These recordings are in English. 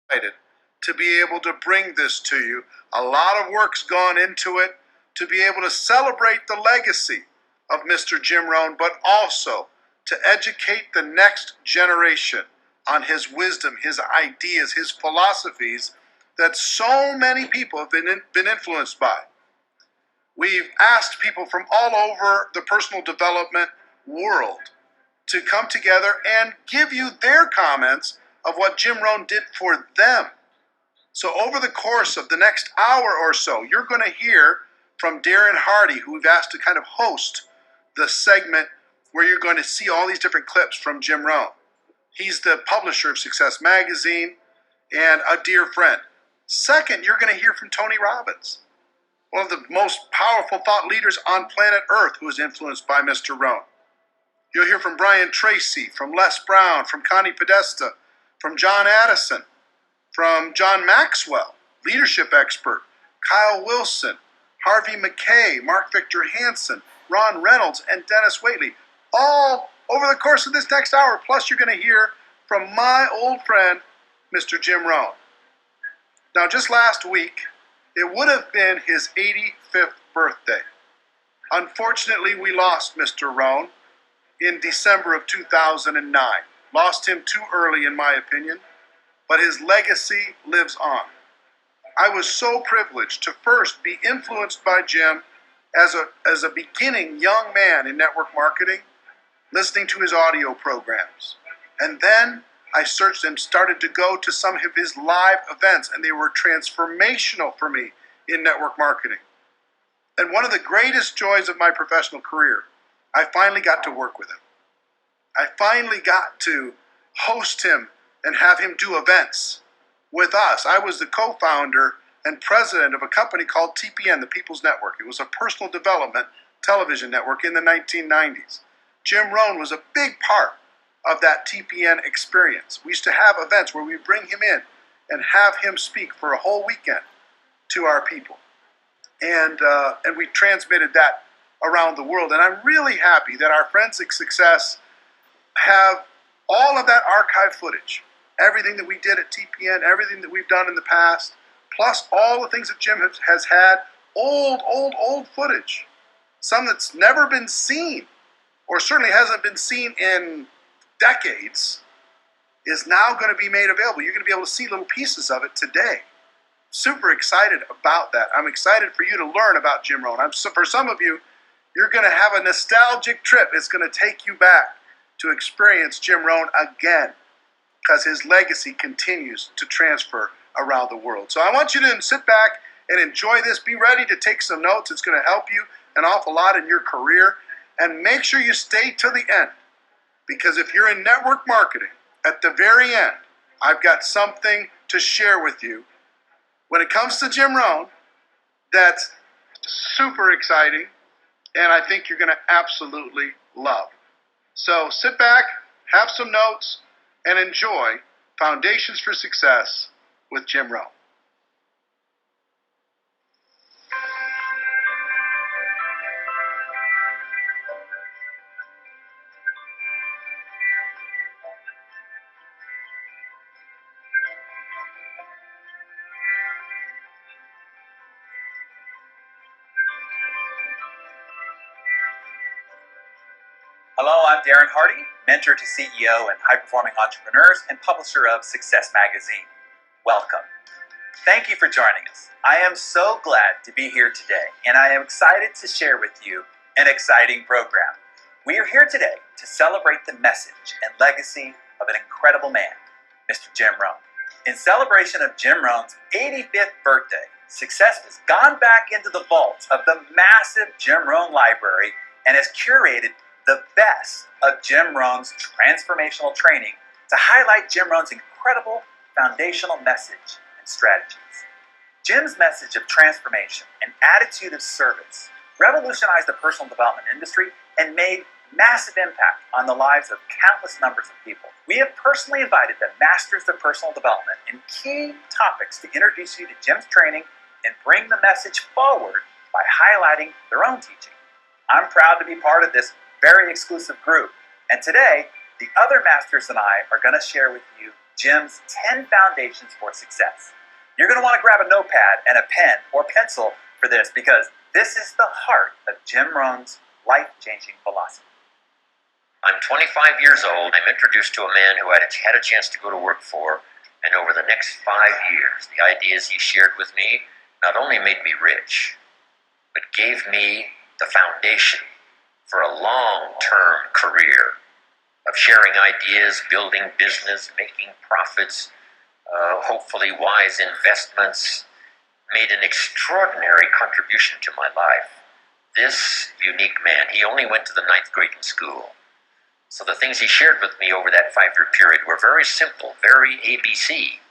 excited to be able to bring this to you. A lot of work's gone into it to be able to celebrate the legacy of Mr. Jim Rohn, but also to educate the next generation on his wisdom, his ideas, his philosophies that so many people have been influenced by. We've asked people from all over the personal development world to come together and give you their comments of what Jim Rohn did for them. So over the course of the next hour or so, you're going to hear from Darren Hardy, who we've asked to kind of host the segment where you're going to see all these different clips from Jim Rohn. He's the publisher of Success Magazine and a dear friend. Second, you're going to hear from Tony Robbins, one of the most powerful thought leaders on planet Earth who is influenced by Mr. Rohn. You'll hear from Brian Tracy, from Les Brown, from Connie Podesta, from John Addison, from John Maxwell, leadership expert, Kyle Wilson, Harvey McKay, Mark Victor Hansen, Ron Reynolds, and Dennis Waitley, all over the course of this next hour. Plus, you're going to hear from my old friend, Mr. Jim Rohn. Now, just last week, it would have been his 85th birthday. Unfortunately, we lost Mr. Rohn in December of 2009. Lost him too early, in my opinion, but his legacy lives on. I was so privileged to first be influenced by Jim as a beginning young man in network marketing, listening to his audio programs. And then I searched and started to go to some of his live events, and they were transformational for me in network marketing. And one of the greatest joys of my professional career, I finally got to work with him. I finally got to host him and have him do events with us. I was the co-founder and president of a company called TPN, the People's Network. It was a personal development television network in the 1990s. Jim Rohn was a big part of that TPN experience. We used to have events where we bring him in and have him speak for a whole weekend to our people. And we transmitted that around the world. And I'm really happy that our Forensic Success have all of that archive footage, everything that we did at TPN, everything that we've done in the past, plus all the things that Jim has had, old footage. Some that's never been seen, or certainly hasn't been seen in decades, is now going to be made available. You're going to be able to see little pieces of it today. Super excited about that. I'm excited for you to learn about Jim Rohn. For some of you, you're going to have a nostalgic trip. It's going to take you back to experience Jim Rohn again, because his legacy continues to transfer around the world. So I want you to sit back and enjoy this. Be ready to take some notes. It's going to help you an awful lot in your career. And make sure you stay to the end, because if you're in network marketing, at the very end, I've got something to share with you when it comes to Jim Rohn that's super exciting, and I think you're going to absolutely love. So sit back, have some notes, and enjoy Foundations for Success with Jim Rohn. Hello, I'm Darren Hardy, mentor to CEO and high-performing entrepreneurs and publisher of Success Magazine. Welcome. Thank you for joining us. I am so glad to be here today, and I am excited to share with you an exciting program. We are here today to celebrate the message and legacy of an incredible man, Mr. Jim Rohn. In celebration of Jim Rohn's 85th birthday, Success has gone back into the vaults of the massive Jim Rohn library and has curated the best of Jim Rohn's transformational training to highlight Jim Rohn's incredible foundational message and strategies. Jim's message of transformation and attitude of service revolutionized the personal development industry and made massive impact on the lives of countless numbers of people. We have personally invited the masters of personal development in key topics to introduce you to Jim's training and bring the message forward by highlighting their own teaching. I'm proud to be part of this very exclusive group. And today, the other masters and I are going to share with you Jim's 10 Foundations for Success. You're going to want to grab a notepad and a pen or pencil for this because this is the heart of Jim Rohn's life-changing philosophy. I'm 25 years old. I'm introduced to a man who I had a chance to go to work for, and over the next 5 years, the ideas he shared with me not only made me rich, but gave me the foundation for a long-term career of sharing ideas, building business, making profits, hopefully wise investments, made an extraordinary contribution to my life. This unique man, he only went to the 9th grade in school. So the things he shared with me over that 5-year period were very simple, very ABC.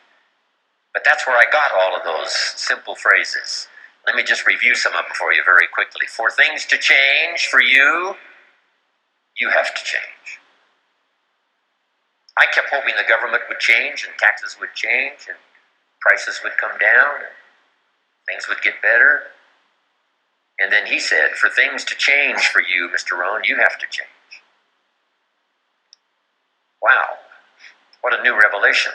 But that's where I got all of those simple phrases. Let me just review some of them for you very quickly. For things to change for you, you have to change. I kept hoping the government would change and taxes would change and prices would come down and things would get better. And then he said, for things to change for you, Mr. Rohn, you have to change. Wow, what a new revelation.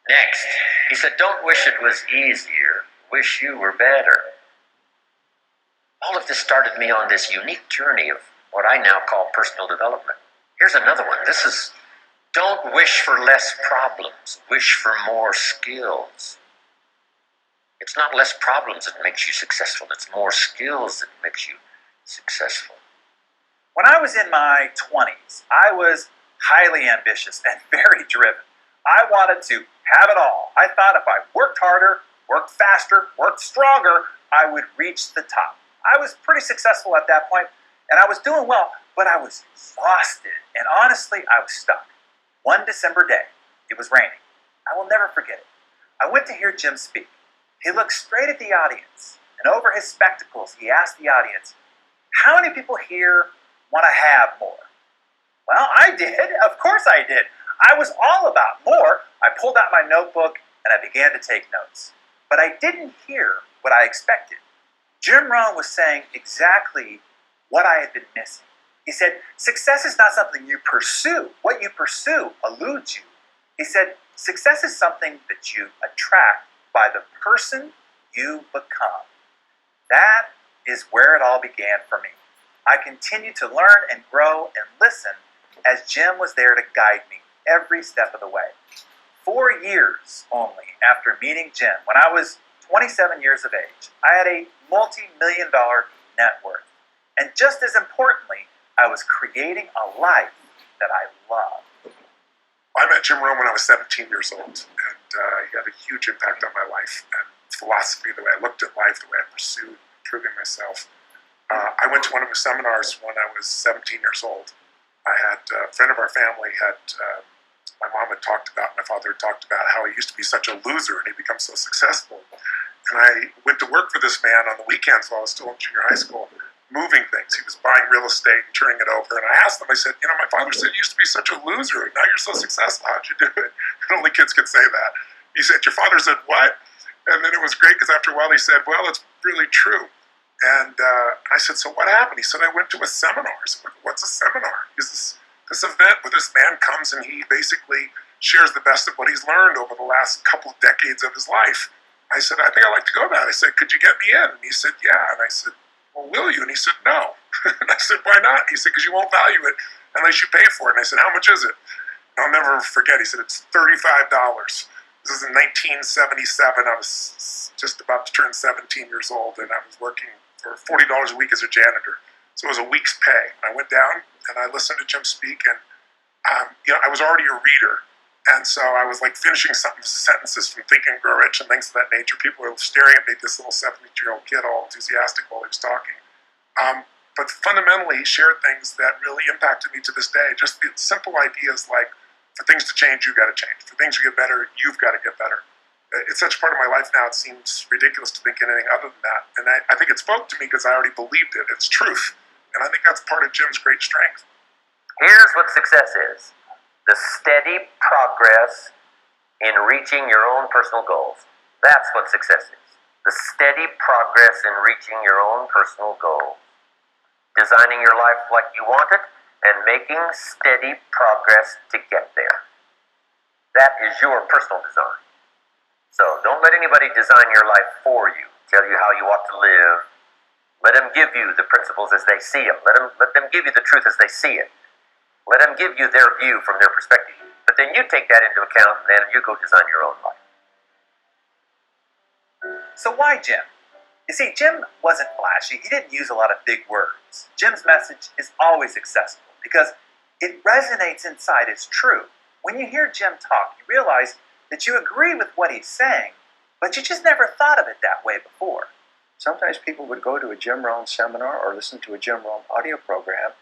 Next, he said, don't wish it was easier, wish you were better. All of this started me on this unique journey of what I now call personal development. Here's another one. This is, don't wish for less problems, wish for more skills. It's not less problems that makes you successful, it's more skills that makes you successful. When I was in my 20s, I was highly ambitious and very driven. I wanted to have it all. I thought if I worked harder, worked faster, worked stronger, I would reach the top. I was pretty successful at that point, and I was doing well, but I was exhausted, and honestly, I was stuck. One December day, it was raining. I will never forget it. I went to hear Jim speak. He looked straight at the audience, and over his spectacles, he asked the audience, how many people here want to have more? Well, I did. Of course I did. I was all about more. I pulled out my notebook and I began to take notes. But I didn't hear what I expected. Jim Rohn was saying exactly what I had been missing. He said, success is not something you pursue. What you pursue eludes you. He said, success is something that you attract by the person you become. That is where it all began for me. I continued to learn and grow and listen as Jim was there to guide me every step of the way. 4 years only after meeting Jim, when I was 27 years of age, I had a multi-million-dollar net worth. And just as importantly, I was creating a life that I loved. I met Jim Rohn when I was 17 years old, and he had a huge impact on my life and philosophy, the way I looked at life, the way I pursued improving myself. I went to one of his seminars when I was 17 years old. I had a friend of our family my mom had talked about, my father had talked about how he used to be such a loser and he become so successful. And I went to work for this man on the weekends while I was still in junior high school, moving things. He was buying real estate and turning it over. And I asked him, I said, my father said you used to be such a loser and now you're so successful. How'd you do it? And only kids could say that. He said, your father said, what? And then it was great because after a while he said, well, it's really true. And I said, so what happened? He said, I went to a seminar. I said, what's a seminar? Is this event where this man comes and he basically shares the best of what he's learned over the last couple of decades of his life. I said, I think I'd like to go to that. I said, could you get me in? And he said, yeah. And I said, well, will you? And he said, no. And I said, why not? He said, because you won't value it unless you pay for it. And I said, how much is it? And I'll never forget. He said, it's $35. This is in 1977. I was just about to turn 17 years old, and I was working for $40 a week as a janitor. So it was a week's pay. I went down and I listened to Jim speak, and I was already a reader, and so I was like finishing some sentences from Think and Grow Rich and things of that nature. People were staring at me, this little 70-year-old kid, all enthusiastic while he was talking. But fundamentally, he shared things that really impacted me to this day. Just the simple ideas like, for things to change, you've got to change. For things to get better, you've got to get better. It's such a part of my life now, it seems ridiculous to think anything other than that. And I think it spoke to me because I already believed it. It's truth. And I think that's part of Jim's great strength. Here's what success is: the steady progress in reaching your own personal goals. That's what success is. The steady progress in reaching your own personal goals. Designing your life like you want it and making steady progress to get there. That is your personal design. So don't let anybody design your life for you, tell you how you ought to live. Let them give you the principles as they see them. Let them give you the truth as they see it. Let them give you their view from their perspective. But then you take that into account, and then you go design your own life. So why Jim? You see, Jim wasn't flashy. He didn't use a lot of big words. Jim's message is always accessible because it resonates inside as true. When you hear Jim talk, you realize that you agree with what he's saying, but you just never thought of it that way before. Sometimes people would go to a Jim Rohn seminar or listen to a Jim Rohn audio program,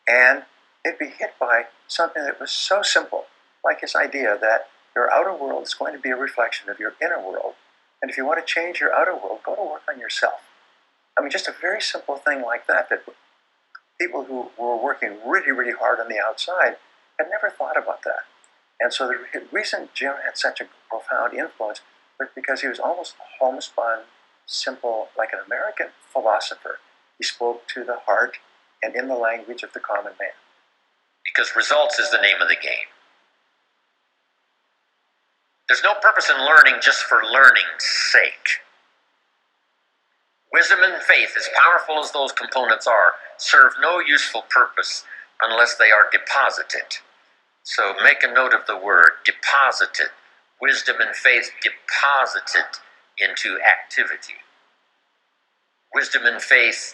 and they'd be hit by something that was so simple, like his idea that your outer world is going to be a reflection of your inner world. And if you want to change your outer world, go to work on yourself. I mean, just a very simple thing like that people who were working really, really hard on the outside had never thought about that. And so the reason Jim had such a profound influence was because he was almost homespun, simple, like an American philosopher. He spoke to the heart and in the language of the common man. Because results is the name of the game. There's no purpose in learning just for learning's sake. Wisdom and faith, as powerful as those components are, serve no useful purpose unless they are deposited. So make a note of the word, deposited. Wisdom and faith deposited into activity. Wisdom and faith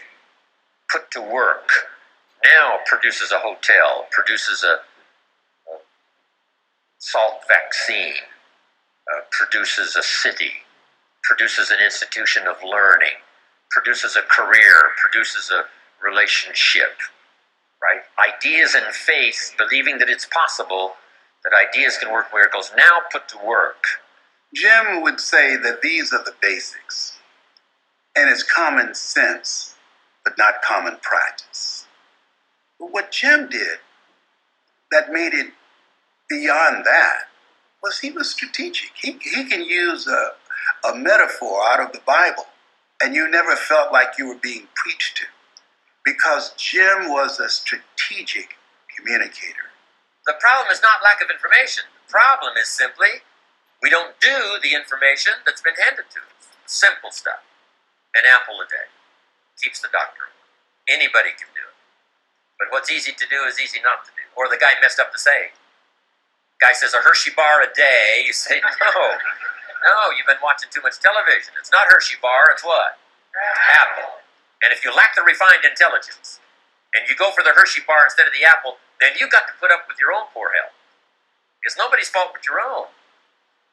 put to work now produces a hotel, produces a salt vaccine, produces a city, produces an institution of learning, produces a career, produces a relationship, right? Ideas and faith, believing that it's possible, that ideas can work miracles, now put to work. Jim would say that these are the basics, and it's common sense, but not common practice. But what Jim did that made it beyond that was he was strategic. He can use a metaphor out of the Bible, and you never felt like you were being preached to, because Jim was a strategic communicator. The problem is not lack of information. The problem is simply we don't do the information that's been handed to us. Simple stuff. An apple a day keeps the doctor away. Anybody can do it. But what's easy to do is easy not to do. Or the guy messed up the saying. Guy says a Hershey bar a day. You say, no, you've been watching too much television. It's not Hershey bar, it's what? Apple. And if you lack the refined intelligence, and you go for the Hershey bar instead of the apple, then you got to put up with your own poor health. It's nobody's fault but your own.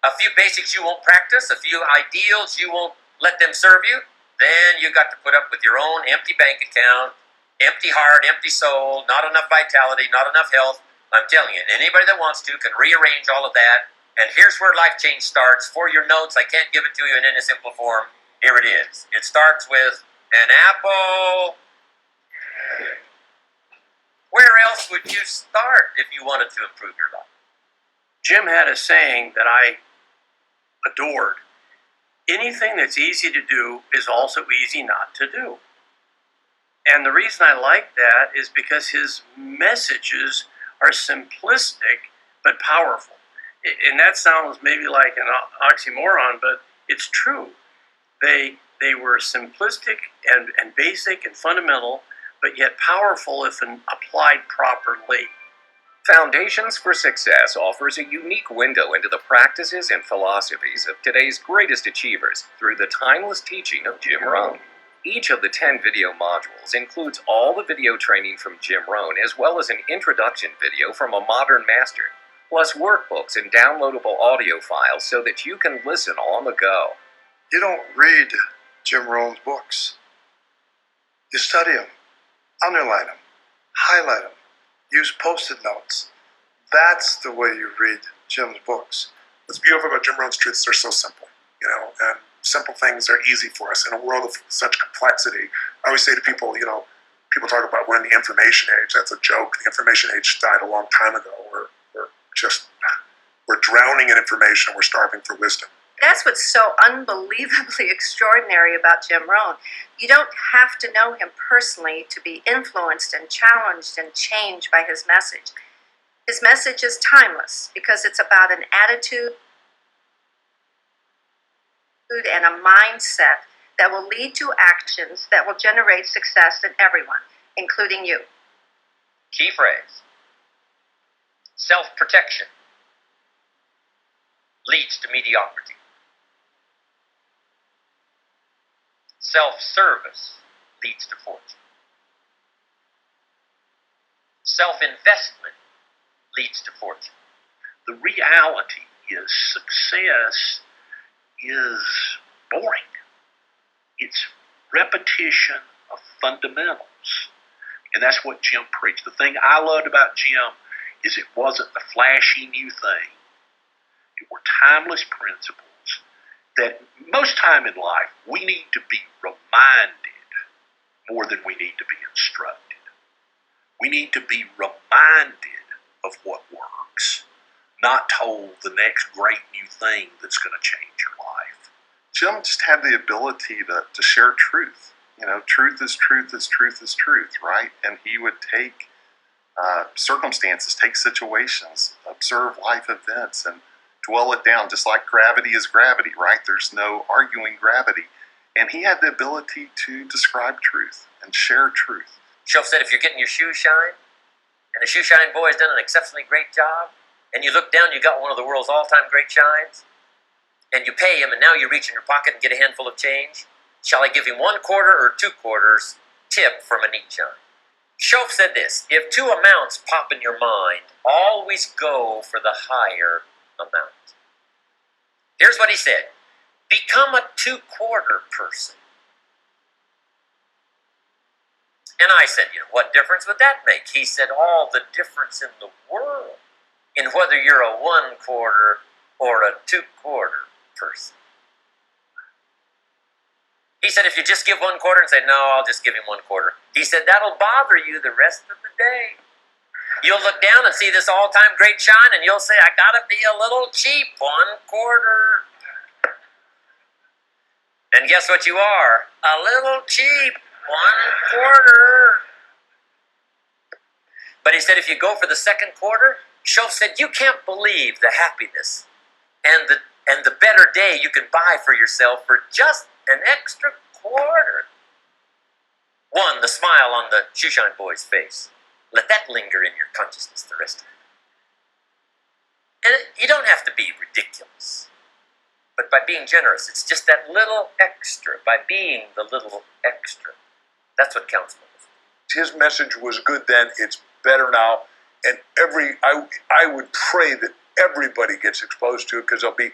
A few basics you won't practice, a few ideals you won't let them serve you, then you got to put up with your own empty bank account, empty heart, empty soul, not enough vitality, not enough health. I'm telling you, anybody that wants to can rearrange all of that. And here's where life change starts. For your notes, I can't give it to you in any simple form. Here it is. It starts with an apple. Where else would you start if you wanted to improve your life? Jim had a saying that I adored. Anything that's easy to do is also easy not to do. And the reason I like that is because his messages are simplistic but powerful. And that sounds maybe like an oxymoron, but it's true. They were simplistic and basic and fundamental, but yet powerful if applied properly. Foundations for Success offers a unique window into the practices and philosophies of today's greatest achievers through the timeless teaching of Jim Rohn. Each of the 10 video modules includes all the video training from Jim Rohn, as well as an introduction video from a modern master, plus workbooks and downloadable audio files so that you can listen on the go. You don't read Jim Rohn's books. You study them, underline them, highlight them, use post-it notes. That's the way you read Jim's books. What's beautiful about Jim Rohn's truths, they're so simple, and simple things are easy for us in a world of such complexity. I always say to people, people talk about we're in the information age. That's a joke. The information age died a long time ago. We're drowning in information. We're starving for wisdom. That's what's so unbelievably extraordinary about Jim Rohn. You don't have to know him personally to be influenced and challenged and changed by his message. His message is timeless because it's about an attitude and a mindset that will lead to actions that will generate success in everyone, including you. Key phrase: self-protection leads to mediocrity. Self-service leads to fortune. Self-investment leads to fortune. The reality is success is boring. It's repetition of fundamentals. And that's what Jim preached. The thing I loved about Jim is it wasn't the flashy new thing. It were timeless principles that most time in life we need to be reminded more than we need to be instructed. We need to be reminded of what works, not told the next great new thing that's going to change your life. Jim just had the ability to share truth. You know, truth is truth is truth is truth, right? And he would take circumstances, take situations, observe life events, and dwell it down, just like gravity is gravity, right? There's no arguing gravity. And he had the ability to describe truth and share truth. Shelf said, if you're getting your shoes shined, and the shoe shine boy has done an exceptionally great job, and you look down, you got one of the world's all-time great shines, and you pay him, and now you reach in your pocket and get a handful of change, shall I give him 1 quarter or 2 quarters tip from a neat shine? Schoaf said this: if 2 amounts pop in your mind, always go for the higher amount. Here's what he said: become a 2-quarter person. And I said, what difference would that make? He said, all the difference in the world in whether you're a 1-quarter or a 2-quarter person. He said, if you just give 1 quarter and say, no, I'll just give him 1 quarter. He said, that'll bother you the rest of the day. You'll look down and see this all-time great shine, and you'll say, I gotta be a little cheap, 1 quarter. And guess what you are? A little cheap, 1 quarter. But he said, if you go for the 2nd quarter, Schoaf said, you can't believe the happiness and the better day you can buy for yourself for just an extra quarter. 1, the smile on the shoeshine boy's face. Let that linger in your consciousness the rest of it. And you don't have to be ridiculous. But by being generous, it's just that little extra. By being the little extra. That's what counts most. His message was good then, it's better now. And I would pray that everybody gets exposed to it, because they'll be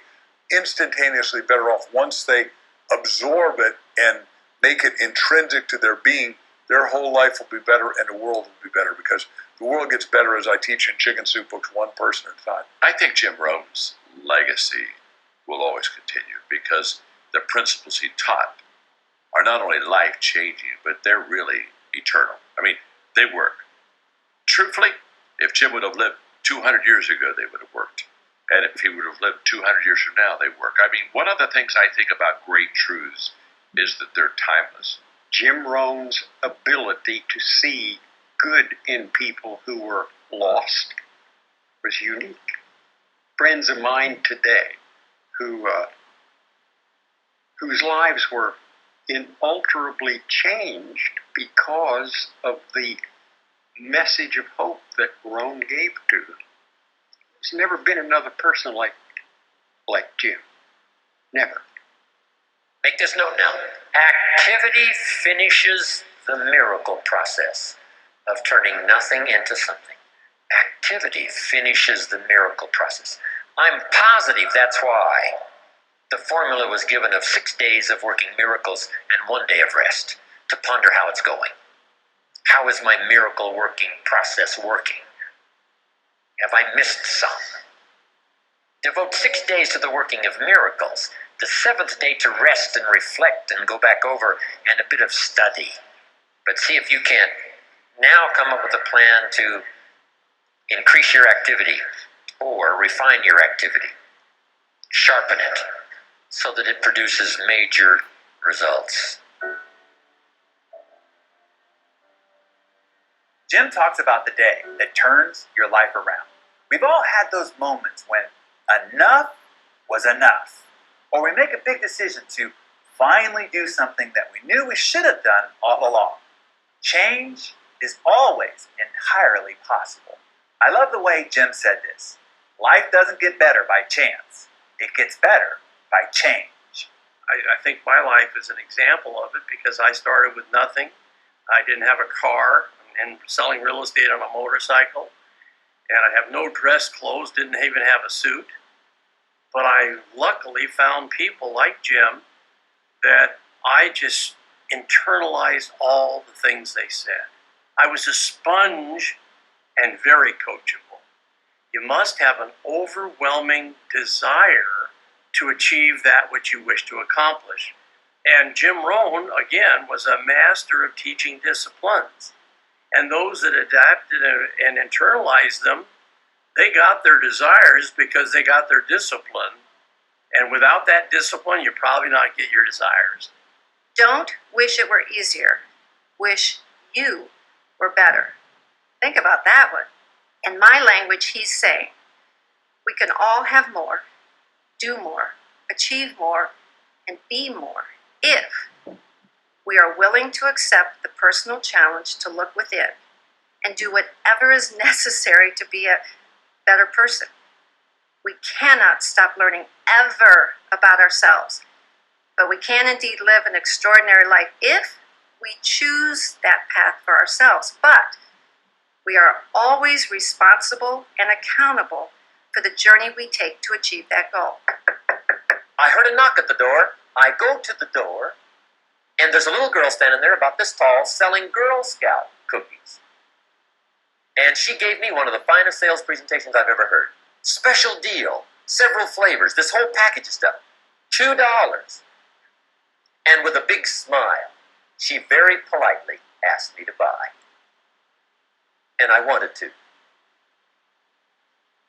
instantaneously better off once they absorb it and make it intrinsic to their being. Their whole life will be better, and the world will be better, because the world gets better, as I teach in Chicken Soup books, 1 person at a time. I think Jim Rohn's legacy will always continue, because the principles he taught are not only life-changing, but they're really eternal. I mean, they work. Truthfully, if Jim would have lived 200 years ago, they would have worked. And if he would have lived 200 years from now, they work. I mean, one of the things I think about great truths is that they're timeless. Jim Rohn's ability to see good in people who were lost was unique. Friends of mine today whose lives were inalterably changed because of the message of hope that Rohn gave to them. There's never been another person like Jim. Never. Make this note now. Activity finishes the miracle process of turning nothing into something. Activity finishes the miracle process. I'm positive that's why the formula was given of 6 days of working miracles and 1 day of rest, to ponder how it's going. How is my miracle working process working? Have I missed some? Devote 6 days to the working of miracles, the 7th day to rest and reflect and go back over, and a bit of study. But see if you can't now come up with a plan to increase your activity or refine your activity. Sharpen it so that it produces major results. Jim talks about the day that turns your life around. We've all had those moments when enough was enough, or we make a big decision to finally do something that we knew we should have done all along. Change is always entirely possible. I love the way Jim said this. Life doesn't get better by chance. It gets better by change. I think my life is an example of it because I started with nothing. I didn't have a car and selling real estate on a motorcycle. And I have no dress clothes, didn't even have a suit. But I luckily found people like Jim that I just internalized all the things they said. I was a sponge and very coachable. You must have an overwhelming desire to achieve that which you wish to accomplish. And Jim Rohn, again, was a master of teaching disciplines. And those that adapted and internalized them, they got their desires because they got their discipline. And without that discipline, you probably not get your desires. Don't wish it were easier. Wish you were better. Think about that one. In my language, he's saying, we can all have more, do more, achieve more, and be more if we are willing to accept the personal challenge to look within and do whatever is necessary to be a better person. We cannot stop learning ever about ourselves, but we can indeed live an extraordinary life if we choose that path for ourselves. But we are always responsible and accountable for the journey we take to achieve that goal. I heard a knock at the door. I go to the door, and there's a little girl standing there about this tall selling Girl Scout cookies. And she gave me one of the finest sales presentations I've ever heard. Special deal, several flavors, this whole package of stuff, $2. And with a big smile, she very politely asked me to buy. And I wanted to.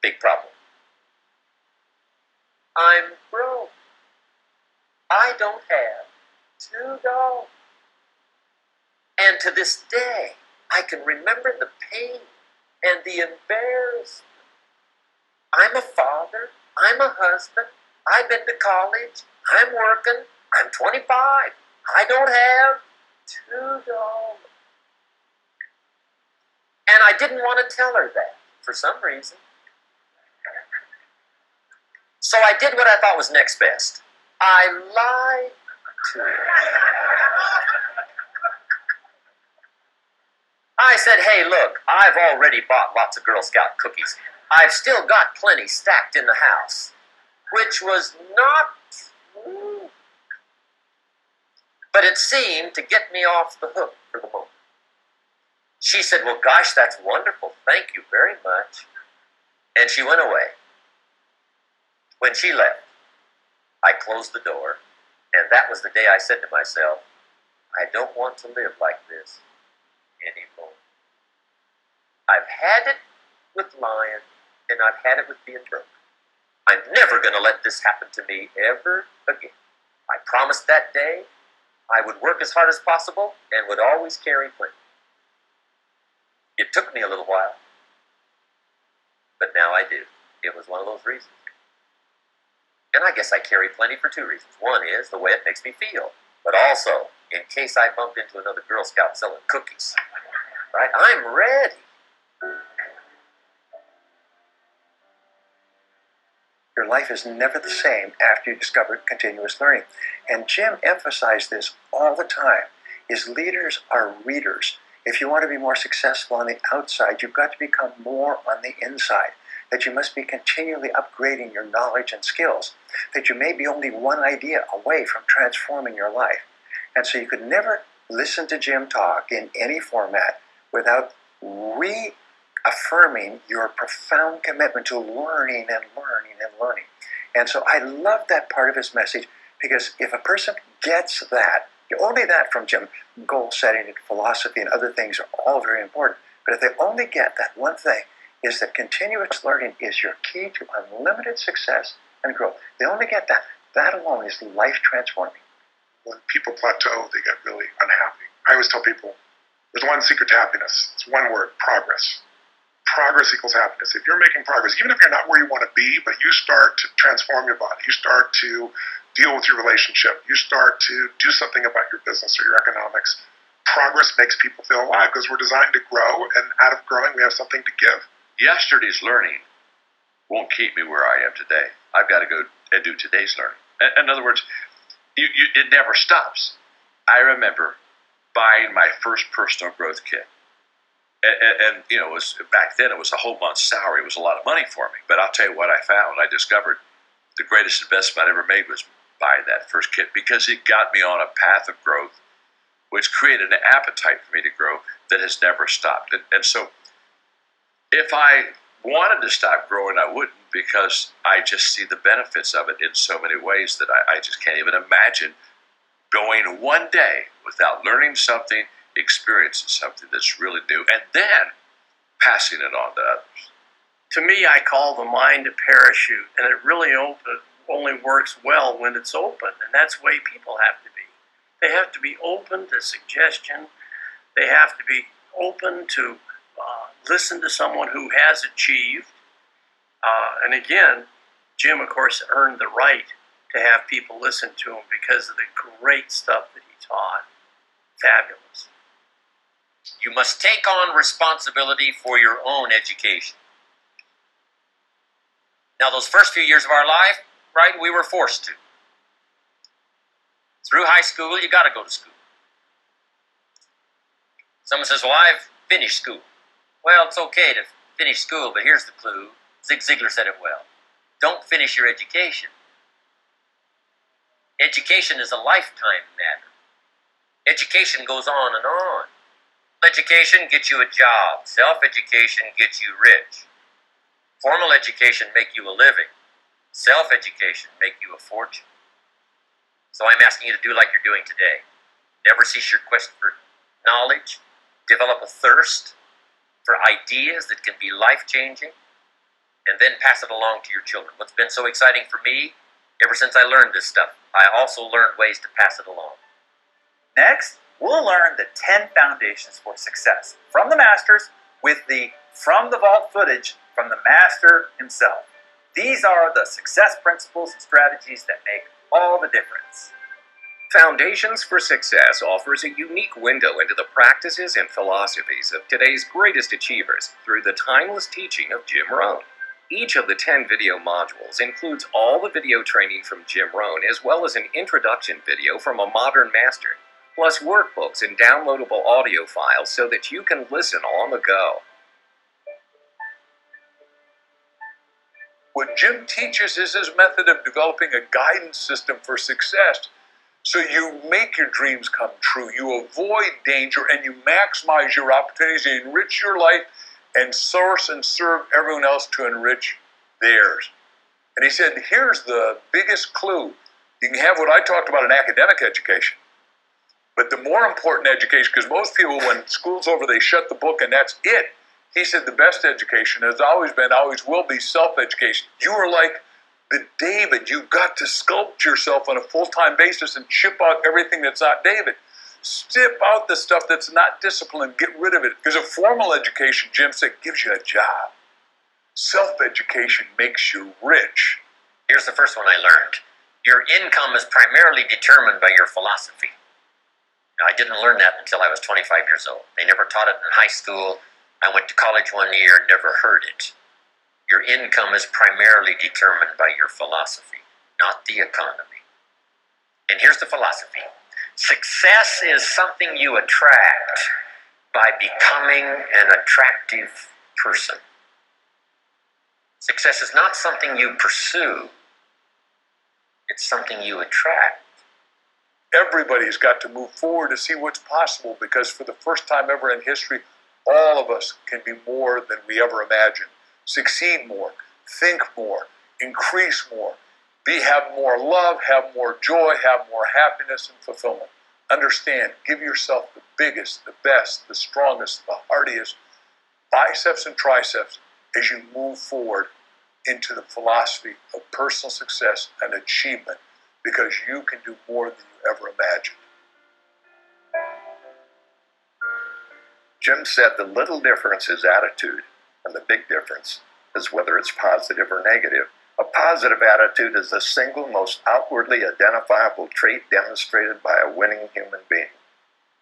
Big problem. I'm broke. I don't have $2. And to this day, I can remember the pain and the embarrassment. I'm a father. I'm a husband. I've been to college. I'm working. I'm 25. I don't have $2. And I didn't want to tell her that for some reason. So I did what I thought was next best. I lied to her. I said, hey, look, I've already bought lots of Girl Scout cookies. I've still got plenty stacked in the house, which was not true. But it seemed to get me off the hook for the moment. She said, well, gosh, that's wonderful. Thank you very much. And she went away. When she left, I closed the door, and that was the day I said to myself, I don't want to live like this anymore. I've had it with lying, and I've had it with being broke. I'm never going to let this happen to me ever again. I promised that day I would work as hard as possible and would always carry plenty. It took me a little while, but now I do. It was one of those reasons. And I guess I carry plenty for two reasons. One is the way it makes me feel, but also in case I bump into another Girl Scout selling cookies. Right? I'm ready. Your life is never the same after you discover continuous learning. And Jim emphasized this all the time, is leaders are readers. If you want to be more successful on the outside, you've got to become more on the inside. That you must be continually upgrading your knowledge and skills. That you may be only one idea away from transforming your life. And so you could never listen to Jim talk in any format without reaffirming your profound commitment to learning and learning and learning. And so I love that part of his message, because if a person gets that, only that from Jim, goal setting and philosophy and other things are all very important. But if they only get that one thing, is that continuous learning is your key to unlimited success and growth. They only get that. That alone is life transforming. When people plateau, they get really unhappy. I always tell people, there's one secret to happiness. It's one word, progress. progress equals happiness. If you're making progress, even if you're not where you want to be, but you start to transform your body, you start to deal with your relationship, you start to do something about your business or your economics, progress makes people feel alive because we're designed to grow, and out of growing, we have something to give. Yesterday's learning won't keep me where I am today. I've got to go and do today's learning. In other words, it never stops. I remember buying my first personal growth kit. And you know, it was, back then it was a whole month's salary. It was a lot of money for me. But I'll tell you what I found. I discovered the greatest investment I ever made was buying that first kit, because it got me on a path of growth, which created an appetite for me to grow that has never stopped. And so if I wanted to stop growing, I wouldn't, because I just see the benefits of it in so many ways that I just can't even imagine going one day without learning something, experiencing something that's really new, and then passing it on to others. To me, I call the mind a parachute, and it really only works well when it's open, and that's the way people have to be. They have to be open to suggestion. They have to be open to listen to someone who has achieved. And again, Jim, of course, earned the right to have people listen to him because of the great stuff that he taught. Fabulous. You must take on responsibility for your own education. Now, those first few years of our life, right, we were forced to. Through high school, you got to go to school. Someone says, well, I've finished school. Well, it's okay to finish school, but here's the clue. Zig Ziglar said it well. Don't finish your education. Education is a lifetime matter. Education goes on and on. Education gets you a job. Self-education gets you rich. Formal education make you a living. Self-education make you a fortune. So I'm asking you to do like you're doing today. Never cease your quest for knowledge. Develop a thirst for ideas that can be life-changing, and then pass it along to your children. What's been so exciting for me, ever since I learned this stuff, I also learned ways to pass it along. Next, we'll learn the 10 foundations for success from the masters with the From the Vault footage from the master himself. These are the success principles and strategies that make all the difference. Foundations for Success offers a unique window into the practices and philosophies of today's greatest achievers through the timeless teaching of Jim Rohn. Each of the 10 video modules includes all the video training from Jim Rohn, as well as an introduction video from a modern master, plus workbooks and downloadable audio files so that you can listen on the go. What Jim teaches is his method of developing a guidance system for success. So you make your dreams come true, you avoid danger, and you maximize your opportunities, you enrich your life, and source and serve everyone else to enrich theirs. And he said, here's the biggest clue. You can have what I talked about in academic education, but the more important education, because most people, when school's over, they shut the book and that's it. He said the best education has always been, always will be self-education. You are like the David. You've got to sculpt yourself on a full-time basis and chip out everything that's not David. Strip out the stuff that's not discipline and get rid of it. Because a formal education, Jim said, gives you a job. Self-education makes you rich. Here's the first one I learned. Your income is primarily determined by your philosophy. Now, I didn't learn that until I was 25 years old. They never taught it in high school. I went to college one year and never heard it. Your income is primarily determined by your philosophy, not the economy. And here's the philosophy. Success is something you attract by becoming an attractive person. Success is not something you pursue. It's something you attract. Everybody's got to move forward to see what's possible, because for the first time ever in history, all of us can be more than we ever imagined. Succeed more, think more, increase more, have more love, have more joy, have more happiness and fulfillment. Understand, give yourself the biggest, the best, the strongest, the hardiest biceps and triceps as you move forward into the philosophy of personal success and achievement, because you can do more than you ever imagined. Jim said the little difference is attitude. And the big difference is whether it's positive or negative. A positive attitude is the single most outwardly identifiable trait demonstrated by a winning human being.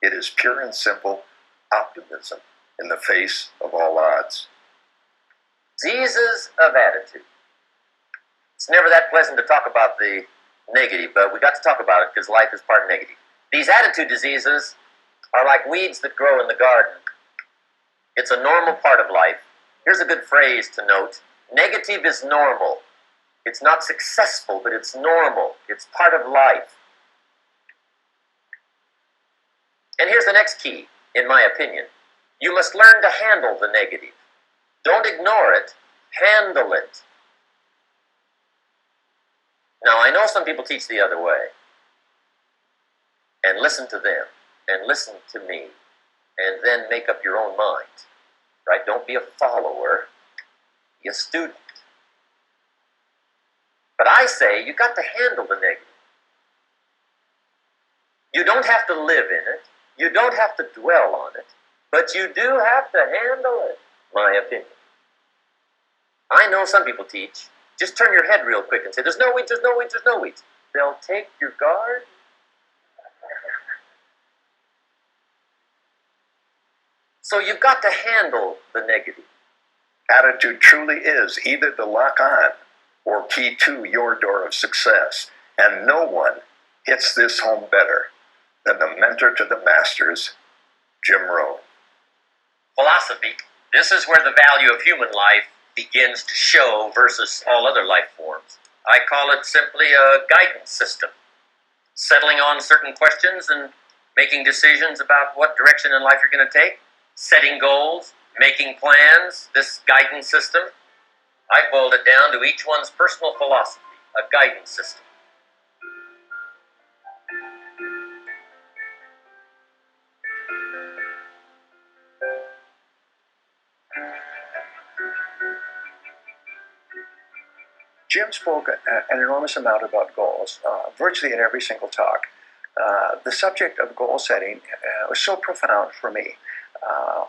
It is pure and simple optimism in the face of all odds. Diseases of attitude. It's never that pleasant to talk about the negative, but we got to talk about it because life is part negative. These attitude diseases are like weeds that grow in the garden. It's a normal part of life. Here's a good phrase to note. Negative is normal. It's not successful, but it's normal. It's part of life. And here's the next key, in my opinion. You must learn to handle the negative. Don't ignore it. Handle it. Now, I know some people teach the other way. And listen to them. And listen to me. And then make up your own mind. Right? Don't be a follower. Be a student. But I say you got to handle the negative. You don't have to live in it. You don't have to dwell on it. But you do have to handle it, my opinion. I know some people teach, just turn your head real quick and say, there's no weeds, there's no weeds, there's no weeds. They'll take your guard. So you've got to handle the negative. Attitude truly is either the lock on or key to your door of success. And no one hits this home better than the mentor to the masters, Jim Rohn. Philosophy. This is where the value of human life begins to show versus all other life forms. I call it simply a guidance system. Settling on certain questions and making decisions about what direction in life you're going to take. Setting goals, making plans, this guidance system. I boiled it down to each one's personal philosophy, a guidance system. Jim spoke an enormous amount about goals, virtually in every single talk. The subject of goal setting was so profound for me.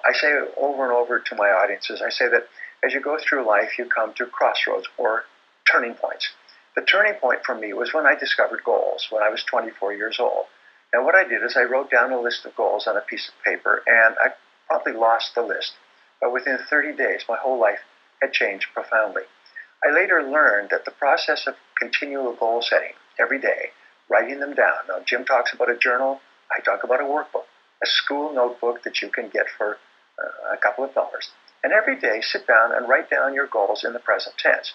I say over and over to my audiences, I say that as you go through life, you come to crossroads or turning points. The turning point for me was when I discovered goals when I was 24 years old. And what I did is I wrote down a list of goals on a piece of paper, and I promptly lost the list. But within 30 days, my whole life had changed profoundly. I later learned that the process of continual goal setting every day, writing them down. Now, Jim talks about a journal. I talk about a workbook, a school notebook that you can get for a couple of dollars. And every day, sit down and write down your goals in the present tense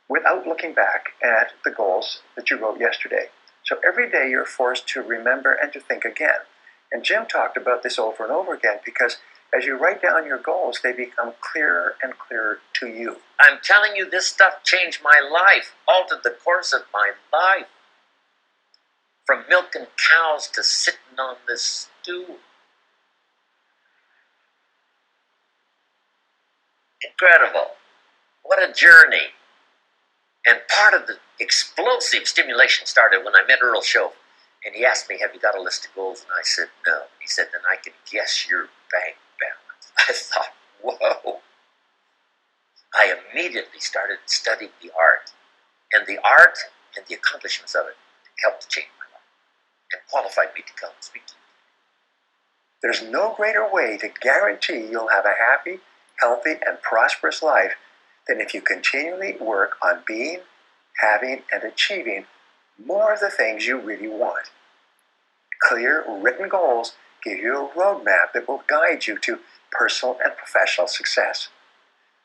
without looking back at the goals that you wrote yesterday. So every day, you're forced to remember and to think again. And Jim talked about this over and over again because as you write down your goals, they become clearer and clearer to you. I'm telling you, this stuff changed my life, altered the course of my life. From milking cows to sitting on this stool. Incredible. What a journey. And part of the explosive stimulation started when I met Earl Shove. And he asked me, have you got a list of goals? And I said, no. He said, then I can guess your bank balance. I thought, whoa. I immediately started studying the art. And the art and the accomplishments of it helped to change my life and qualified me to come speak to you. There's no greater way to guarantee you'll have a happy, healthy, and prosperous life than if you continually work on being, having, and achieving more of the things you really want. Clear, written goals give you a roadmap that will guide you to personal and professional success.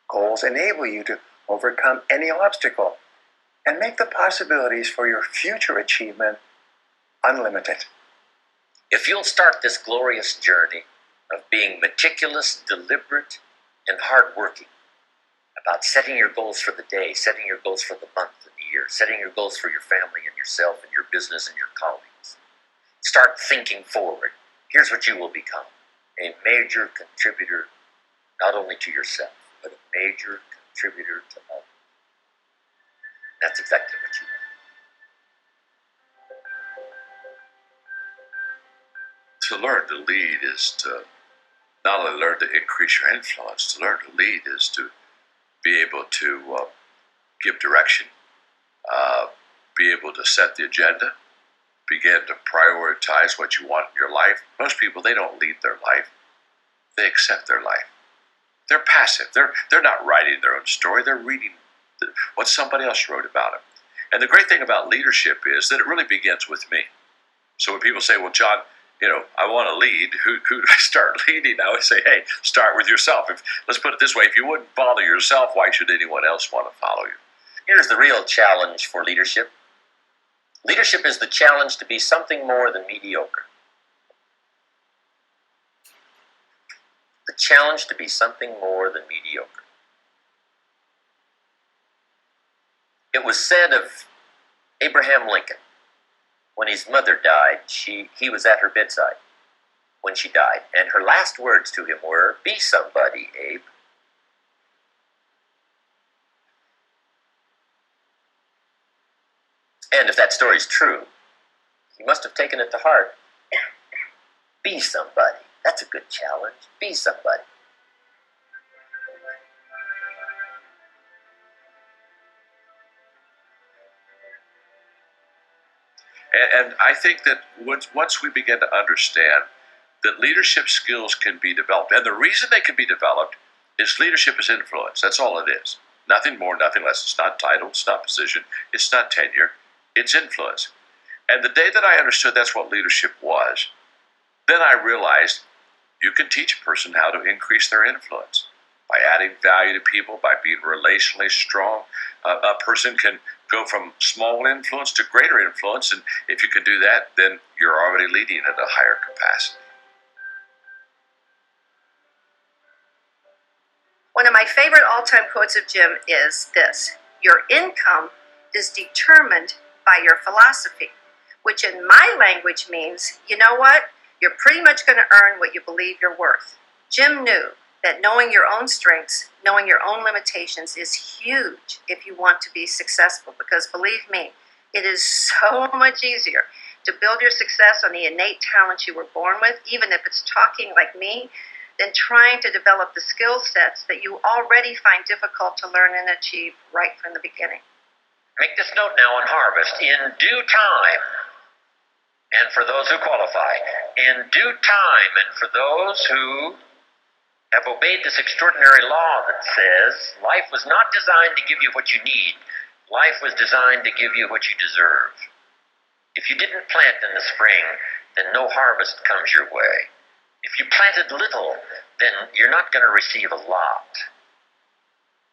Goals enable you to overcome any obstacle and make the possibilities for your future achievement unlimited. If you'll start this glorious journey of being meticulous, deliberate, and hardworking about setting your goals for the day, setting your goals for the month and the year, setting your goals for your family and yourself and your business and your colleagues, start thinking forward. Here's what you will become: a major contributor not only to yourself, but a major contributor to others. That's exactly what you want. To learn to lead is to not only learn to increase your influence, to learn to lead is to be able to give direction, be able to set the agenda, begin to prioritize what you want in your life. Most people, they don't lead their life. They accept their life. They're passive. They're not writing their own story. They're reading what somebody else wrote about them. And the great thing about leadership is that it really begins with me. So when people say, well, John, I want to lead, who do I start leading? I always say, hey, start with yourself. Let's put it this way, if you wouldn't follow yourself, why should anyone else want to follow you? Here's the real challenge for leadership. Leadership is the challenge to be something more than mediocre. The challenge to be something more than mediocre. It was said of Abraham Lincoln, when his mother died, he was at her bedside when she died, and her last words to him were, "Be somebody, Abe." And if that story's true, he must have taken it to heart. Be somebody. That's a good challenge. Be somebody. And I think that once we begin to understand that leadership skills can be developed, and the reason they can be developed is leadership is influence. That's all it is. Nothing more, nothing less. It's not title, it's not position, it's not tenure, it's influence. And the day that I understood that's what leadership was, then I realized you can teach a person how to increase their influence by adding value to people, by being relationally strong. A person can go from small influence to greater influence, and if you can do that, then you're already leading at a higher capacity. One of my favorite all-time quotes of Jim is this: your income is determined by your philosophy, which in my language means, you know what? You're pretty much going to earn what you believe you're worth. Jim knew that knowing your own strengths, knowing your own limitations is huge if you want to be successful, because believe me, it is so much easier to build your success on the innate talents you were born with, even if it's talking like me, than trying to develop the skill sets that you already find difficult to learn and achieve right from the beginning. Make this note now on harvest. In due time, and for those who qualify, in due time, and for those who have obeyed this extraordinary law that says life was not designed to give you what you need. Life was designed to give you what you deserve. If you didn't plant in the spring, then no harvest comes your way. If you planted little, then you're not going to receive a lot.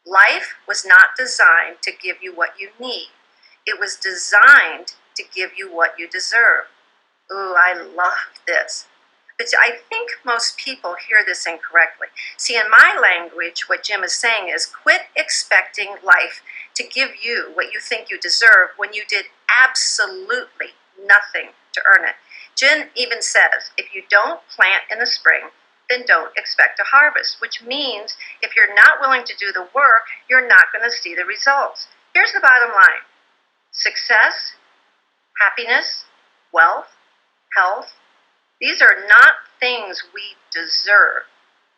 Life was not designed to give you what you need. It was designed to give you what you deserve. Ooh, I love this. But I think most people hear this incorrectly. See, in my language, what Jim is saying is quit expecting life to give you what you think you deserve when you did absolutely nothing to earn it. Jim even says, if you don't plant in the spring, then don't expect a harvest, which means if you're not willing to do the work, you're not going to see the results. Here's the bottom line. Success, happiness, wealth, health, these are not things we deserve,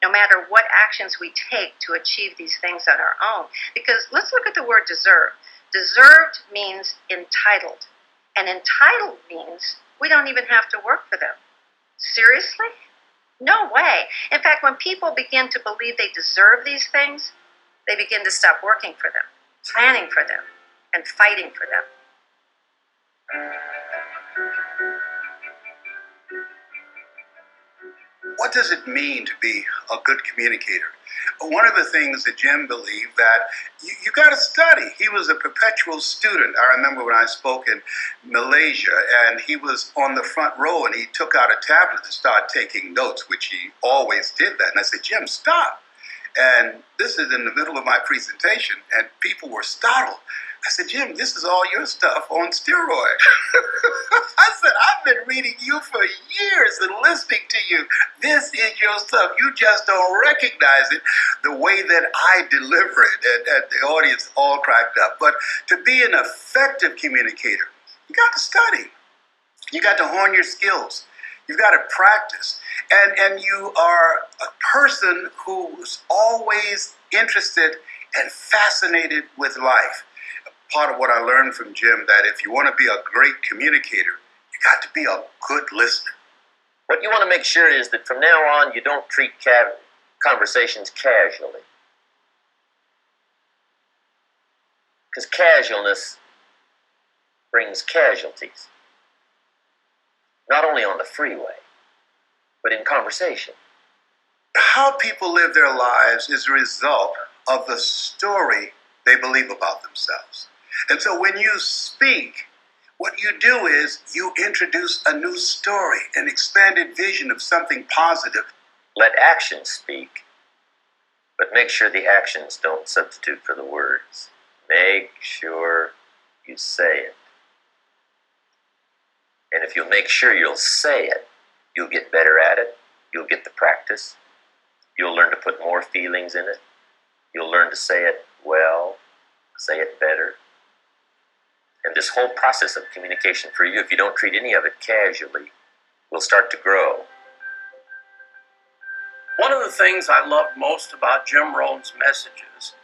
no matter what actions we take to achieve these things on our own. Because let's look at the word deserve. Deserved means entitled. And entitled means we don't even have to work for them. Seriously? No way. In fact, when people begin to believe they deserve these things, they begin to stop working for them, planning for them, and fighting for them. What does it mean to be a good communicator? One of the things that Jim believed that you got to study. He was a perpetual student. I remember when I spoke in Malaysia, and he was on the front row, and he took out a tablet and started taking notes, which he always did that. And I said, Jim, stop. And this is in the middle of my presentation, and people were startled. I said, Jim, this is all your stuff on steroids. I said, I've been reading you for years and listening to you. This is your stuff. You just don't recognize it the way that I deliver it. And the audience all cracked up. But to be an effective communicator, you got to study. You got to hone your skills. You've got to practice. And you are a person who's always interested and fascinated with life. Part of what I learned from Jim, that if you want to be a great communicator, you got to be a good listener. What you want to make sure is that from now on, you don't treat conversations casually. Because casualness brings casualties. Not only on the freeway, but in conversation. How people live their lives is a result of the story they believe about themselves. And so when you speak, what you do is you introduce a new story, an expanded vision of something positive. Let actions speak, but make sure the actions don't substitute for the words. Make sure you say it. And if you'll make sure you'll say it, you'll get better at it. You'll get the practice. You'll learn to put more feelings in it. You'll learn to say it well, say it better. And this whole process of communication for you, if you don't treat any of it casually, will start to grow. One of the things I loved most about Jim Rohn's messages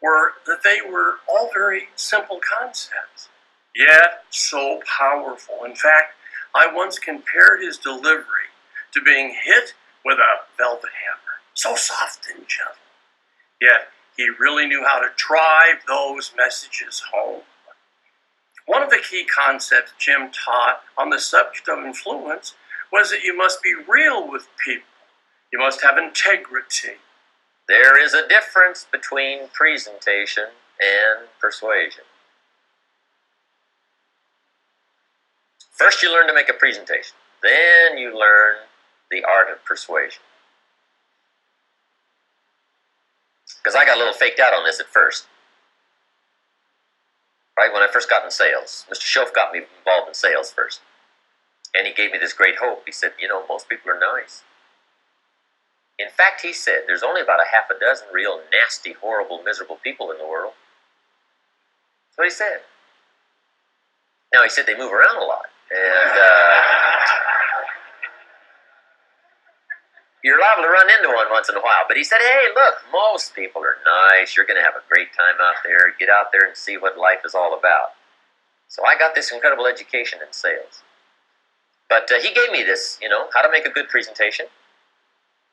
were that they were all very simple concepts, yet so powerful. In fact, I once compared his delivery to being hit with a velvet hammer, so soft and gentle. Yet he really knew how to drive those messages home. One of the key concepts Jim taught on the subject of influence was that you must be real with people. You must have integrity. There is a difference between presentation and persuasion. First you learn to make a presentation. Then you learn the art of persuasion. Because I got a little faked out on this at first. Right, when I first got in sales, Mr. Schoaf got me involved in sales first. And he gave me this great hope. He said, you know, most people are nice. In fact, he said, there's only about a half a dozen real nasty, horrible, miserable people in the world. That's what he said. Now, he said they move around a lot. And you're liable to run into one once in a while. But he said, hey, look, most people are nice. You're going to have a great time out there. Get out there and see what life is all about. So I got this incredible education in sales. But he gave me this, you know, how to make a good presentation.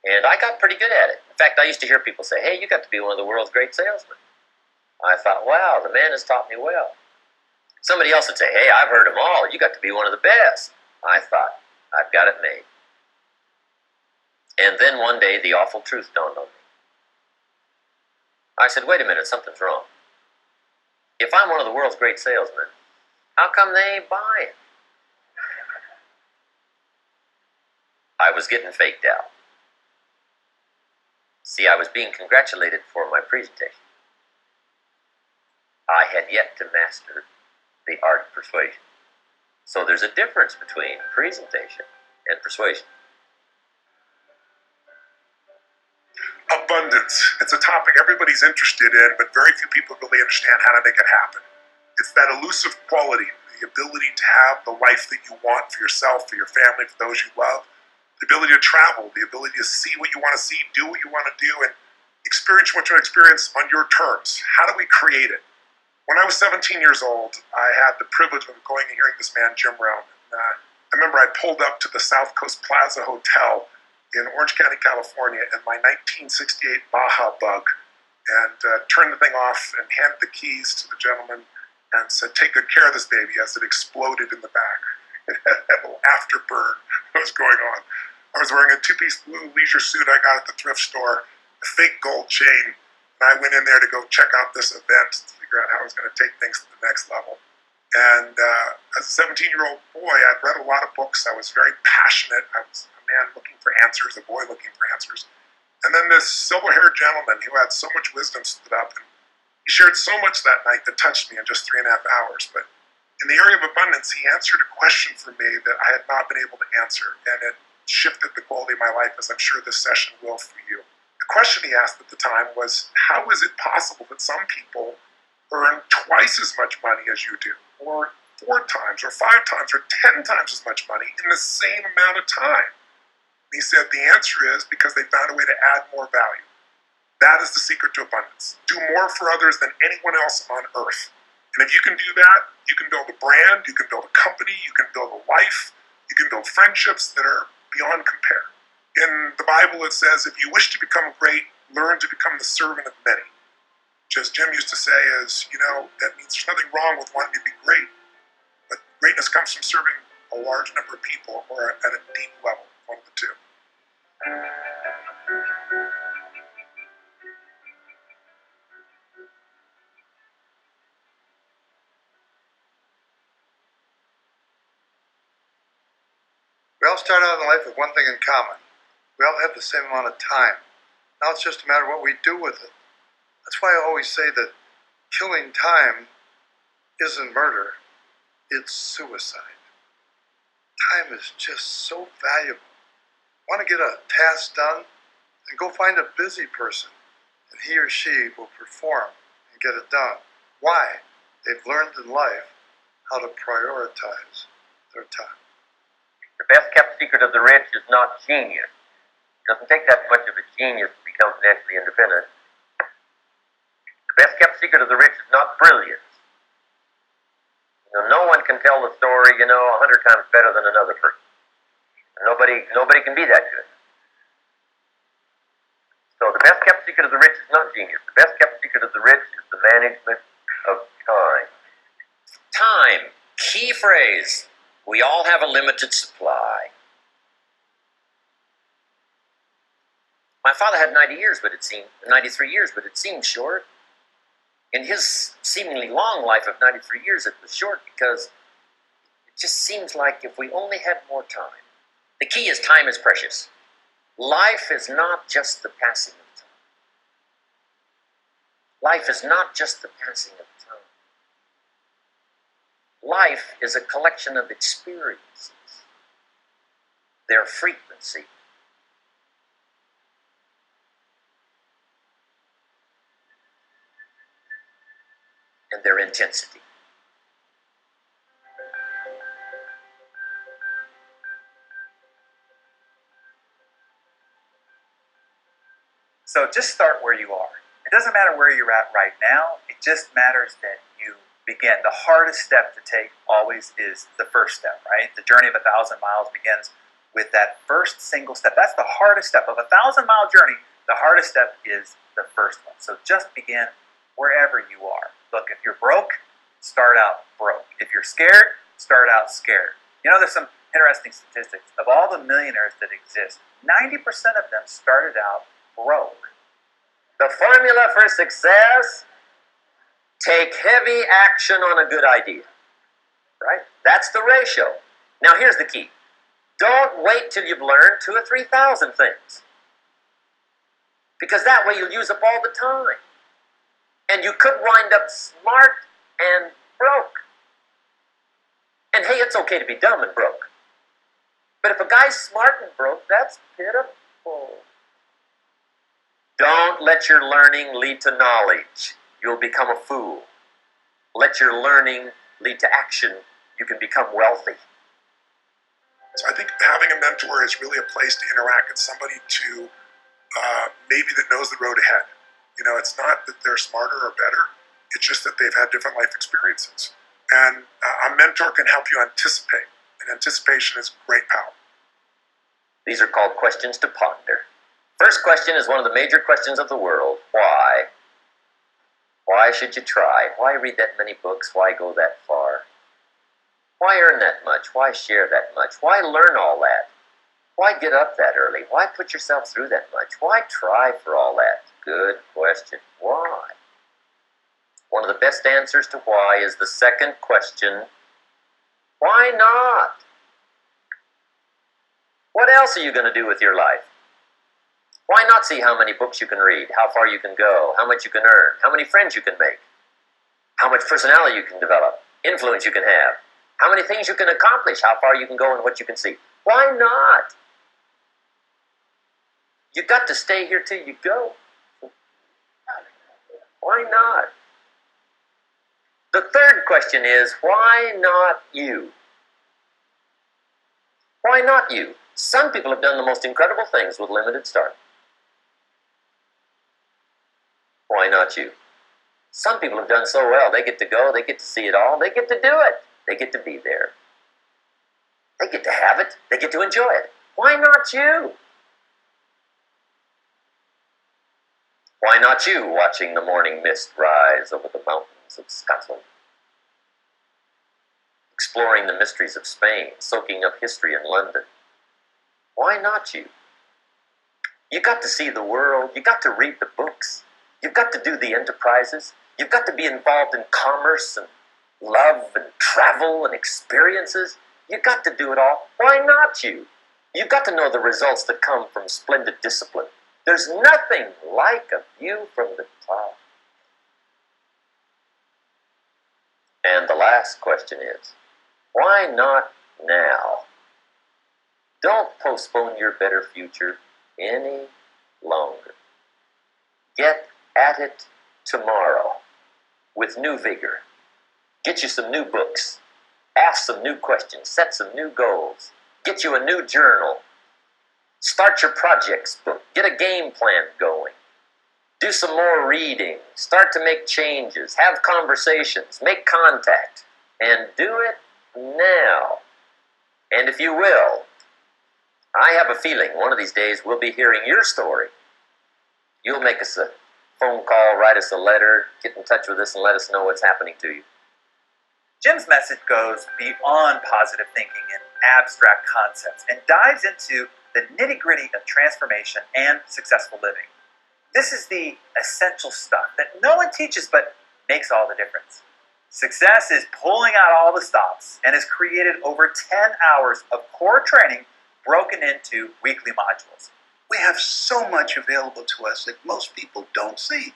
And I got pretty good at it. In fact, I used to hear people say, hey, you got to be one of the world's great salesmen. I thought, wow, the man has taught me well. Somebody else would say, hey, I've heard them all. You got to be one of the best. I thought, I've got it made. And then one day, the awful truth dawned on me. I said, wait a minute, something's wrong. If I'm one of the world's great salesmen, how come they ain't buying? I was getting faked out. See, I was being congratulated for my presentation. I had yet to master the art of persuasion. So there's a difference between presentation and persuasion. Abundance. It's a topic everybody's interested in, but very few people really understand how to make it happen. It's that elusive quality, the ability to have the life that you want for yourself, for your family, for those you love, the ability to travel, the ability to see what you want to see, do what you want to do, and experience what you want to experience on your terms. How do we create it? When I was 17 years old, I had the privilege of going and hearing this man, Jim Rohn. I remember I pulled up to the South Coast Plaza Hotel in Orange County, California, in my 1968 Baja Bug, and turned the thing off and handed the keys to the gentleman and said, take good care of this baby, as it exploded in the back. It had a little afterburn that was going on. I was wearing a two-piece blue leisure suit I got at the thrift store, a fake gold chain, and I went in there to go check out this event to figure out how I was going to take things to the next level. And as a 17-year-old boy, I'd read a lot of books. I was very passionate. I was a man looking for answers, a boy looking for answers. And then this silver-haired gentleman who had so much wisdom stood up, and he shared so much that night that touched me in just 3.5 hours. But in the area of abundance, he answered a question for me that I had not been able to answer, and it shifted the quality of my life, as I'm sure this session will for you. The question he asked at the time was, how is it possible that some people earn twice as much money as you do, or 4 times or 5 times or 10 times as much money in the same amount of time? And he said the answer is because they found a way to add more value. That is the secret to abundance. Do more for others than anyone else on earth. And if you can do that, you can build a brand, you can build a company, you can build a life, you can build friendships that are beyond compare. In the Bible it says, if you wish to become great, learn to become the servant of many. Which, as Jim used to say, is, that means there's nothing wrong with wanting to be great. But greatness comes from serving a large number of people or at a deep level, one of the two. We all start out in life with one thing in common. We all have the same amount of time. Now it's just a matter of what we do with it. That's why I always say that killing time isn't murder, it's suicide. Time is just so valuable. Want to get a task done? Then go find a busy person, and he or she will perform and get it done. Why? They've learned in life how to prioritize their time. The best kept secret of the rich is not genius. It doesn't take that much of a genius to become financially independent. The best kept secret of the rich is not brilliance. No one can tell the story, 100 times better than another person. Nobody can be that good. So the best kept secret of the rich is not genius. The best kept secret of the rich is the management of time. Time, key phrase. We all have a limited supply. My father had 93 years, but it seemed short. In his seemingly long life of 93 years, it was short because it just seems like if we only had more time. The key is time is precious. Life is not just the passing of time. Life is not just the passing of time. Life is a collection of experiences, their frequency, and their intensity. So just start where you are. It doesn't matter where you're at right now. It just matters that you begin. The hardest step to take always is the first step, right? The journey of 1,000 miles begins with that first single step. That's the hardest step of a 1,000-mile journey. The hardest step is the first one. So just begin wherever you are. Look, if you're broke, start out broke. If you're scared, start out scared. There's some interesting statistics. Of all the millionaires that exist, 90% of them started out broke. The formula for success: take heavy action on a good idea. Right? That's the ratio. Now here's the key. Don't wait till you've learned 2,000 or 3,000 things. Because that way you'll use up all the time. And you could wind up smart and broke. And hey, it's okay to be dumb and broke. But if a guy's smart and broke, that's pitiful. Don't let your learning lead to knowledge. You'll become a fool. Let your learning lead to action. You can become wealthy. So I think having a mentor is really a place to interact with somebody maybe that knows the road ahead. It's not that they're smarter or better. It's just that they've had different life experiences. And a mentor can help you anticipate. And anticipation is great power. These are called questions to ponder. First question is one of the major questions of the world. Why? Why should you try? Why read that many books? Why go that far? Why earn that much? Why share that much? Why learn all that? Why get up that early? Why put yourself through that much? Why try for all that? Good question. Why? One of the best answers to why is the second question. Why not? What else are you going to do with your life? Why not see how many books you can read, how far you can go, how much you can earn, how many friends you can make, how much personality you can develop, influence you can have, how many things you can accomplish, how far you can go, and what you can see? Why not? You got to stay here till you go. Why not? The third question is, why not you? Why not you? Some people have done the most incredible things with limited start. Why not you? Some people have done so well. They get to go, they get to see it all, they get to do it. They get to be there. They get to have it, they get to enjoy it. Why not you? Why not you watching the morning mist rise over the mountains of Scotland? Exploring the mysteries of Spain, soaking up history in London. Why not you? You got to see the world, you got to read the books, you've got to do the enterprises, you've got to be involved in commerce and love and travel and experiences. You got to do it all. Why not you? You've got to know the results that come from splendid discipline. There's nothing like a view from the top. And the last question is, why not now? Don't postpone your better future any longer. Get at it tomorrow with new vigor. Get you some new books. Ask some new questions. Set some new goals. Get you a new journal. Start your projects book. Get a game plan going. Do some more reading. Start to make changes. Have conversations. Make contact. And do it now. And if you will, I have a feeling one of these days we'll be hearing your story. You'll make us a phone call, write us a letter, get in touch with us and let us know what's happening to you. Jim's message goes beyond positive thinking and abstract concepts and dives into the nitty-gritty of transformation and successful living. This is the essential stuff that no one teaches but makes all the difference. Success is pulling out all the stops and has created over 10 hours of core training broken into weekly modules. We have so much available to us that most people don't see.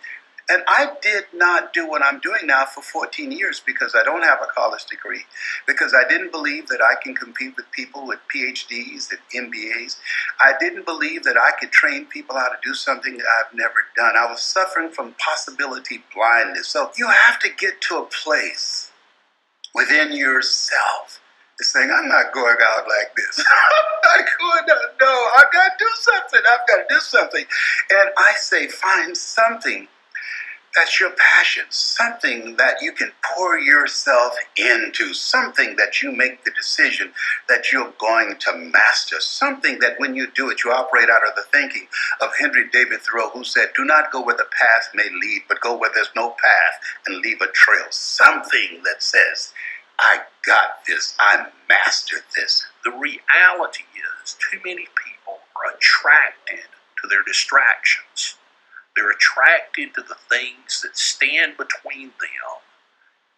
And I did not do what I'm doing now for 14 years because I don't have a college degree, because I didn't believe that I can compete with people with PhDs and MBAs. I didn't believe that I could train people how to do something that I've never done. I was suffering from possibility blindness. So you have to get to a place within yourself that's saying, I'm not going out like this. I'm not going out. No, I've got to do something. I've got to do something. And I say, find something that's your passion, something that you can pour yourself into, something that you make the decision that you're going to master, something that when you do it, you operate out of the thinking of Henry David Thoreau, who said, do not go where the path may lead, but go where there's no path and leave a trail. Something that says, I got this, I mastered this. The reality is too many people are attracted to their distractions. They're attracted to the things that stand between them